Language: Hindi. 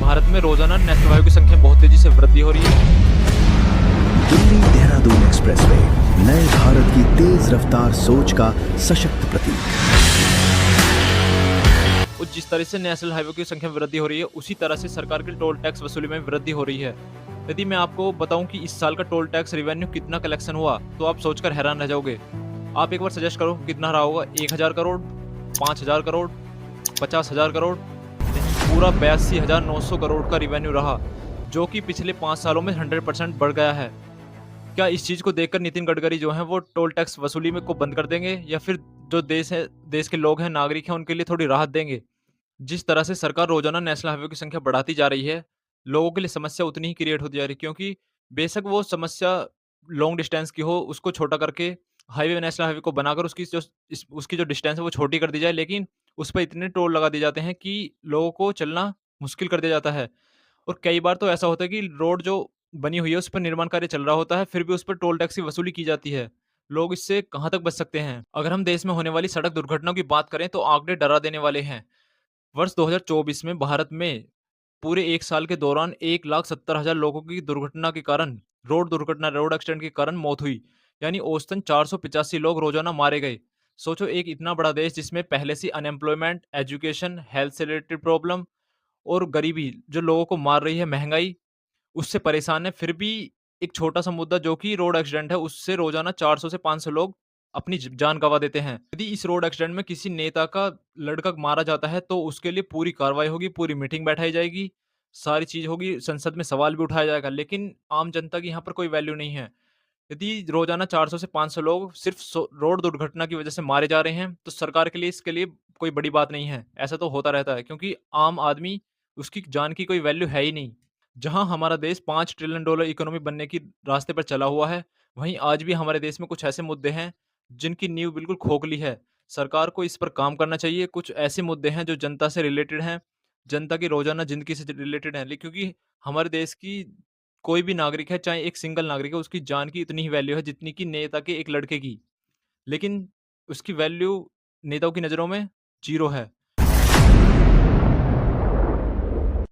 भारत में रोजाना नेशनल हाईवे की संख्या बहुत तेजी से वृद्धि हो रही है। दिल्ली देहरादून एक्सप्रेसवे, नए भारत की तेज रफ्तार सोच का सशक्त प्रतीक। और जिस तरह से नेशनल हाईवे की संख्या में वृद्धि हो रही है, उसी तरह से सरकार के टोल टैक्स वसूली में वृद्धि हो रही है। यदि मैं आपको बताऊं कि इस साल का टोल टैक्स रेवेन्यू कितना कलेक्शन हुआ, तो आप सोचकर हैरान रह जाओगे। आप एक बार सजेस्ट करो कितना रहा होगा? 1,000 करोड़, 5,000 करोड़, 50,000 करोड़, नहीं, पूरा 82,900 करोड़ का रेवेन्यू रहा, जो कि पिछले 5 सालों में 100% बढ़ गया है। क्या इस चीज को देखकर नितिन गडकरी जो है वो टोल टैक्स वसूली में को बंद कर देंगे, या फिर जो देश के लोग हैं, नागरिक हैं, उनके लिए थोड़ी राहत देंगे? जिस तरह से सरकार रोजाना नेशनल हाईवे की संख्या बढ़ाती जा रही है, लोगों के लिए समस्या उतनी ही क्रिएट होती जा रही है, क्योंकि बेशक वो समस्या लॉन्ग डिस्टेंस की हो, उसको छोटा करके हाईवे नेशनल हाईवे को बनाकर उसकी जो डिस्टेंस है वो छोटी कर दी जाए, लेकिन उस पे इतने टोल लगा दिए जाते हैं कि लोगों को चलना मुश्किल कर दिया जाता है। और कई बार तो ऐसा होता है कि रोड जो बनी हुई है, उस पर निर्माण कार्य चल रहा होता है, फिर भी उस पर टोल टैक्स की वसूली की जाती है। लोग इससे कहाँ तक बच सकते हैं? अगर हम देश में होने वाली सड़क दुर्घटनाओं की बात करें, तो आंकड़े डरा देने वाले हैं। वर्ष 2024 में भारत में पूरे 1 साल के दौरान 1,70,000 लोगों की रोड एक्सीडेंट के कारण मौत हुई। यानी औसतन 485 लोग रोजाना मारे गए। सोचो, एक इतना बड़ा देश जिसमें पहले से अनएम्प्लॉयमेंट, एजुकेशन, हेल्थ से रिलेटेड प्रॉब्लम और गरीबी जो लोगों को मार रही है, महँगाई, उससे परेशान है, फिर भी एक छोटा-सा मुद्दा जो कि रोड एक्सीडेंट है, उससे रोज़ाना 400 से 500 लोग अपनी ज जान गँवा देते हैं। यदि इस रोड एक्सीडेंट में किसी नेता का लड़का मारा जाता है, तो उसके लिए पूरी कार्रवाई होगी, पूरी मीटिंग बैठाई जाएगी, सारी चीज़ होगी, संसद में सवाल भी उठाया जाएगा, लेकिन आम जनता की यहाँ पर कोई वैल्यू नहीं है। यदि रोज़ाना 400 से 500 लोग सिर्फ़ रोड दुर्घटना की वजह से मारे जा रहे हैं, तो सरकार के लिए इसके लिए कोई बड़ी बात नहीं है। ऐसा तो होता रहता है, क्योंकि आम आदमी, उसकी जान की कोई वैल्यू है ही नहीं। जहाँ हमारा देश $5 ट्रिलियन इकोनॉमी बनने की रास्ते पर चला हुआ है, वहीं आज भी हमारे देश में कुछ ऐसे मुद्दे हैं, जिनकी नींव बिल्कुल खोखली है। सरकार को इस पर काम करना चाहिए। कुछ ऐसे मुद्दे हैं जो जनता से रिलेटेड हैं, जनता की रोज़ाना ज़िंदगी से रिलेटेड हैं, क्योंकि हमारे देश की कोई भी नागरिक है, चाहे एक सिंगल नागरिक है, उसकी जान की इतनी ही वैल्यू है जितनी कि नेता के एक लड़के की। लेकिन उसकी वैल्यू नेताओं की नज़रों में ज़ीरो है।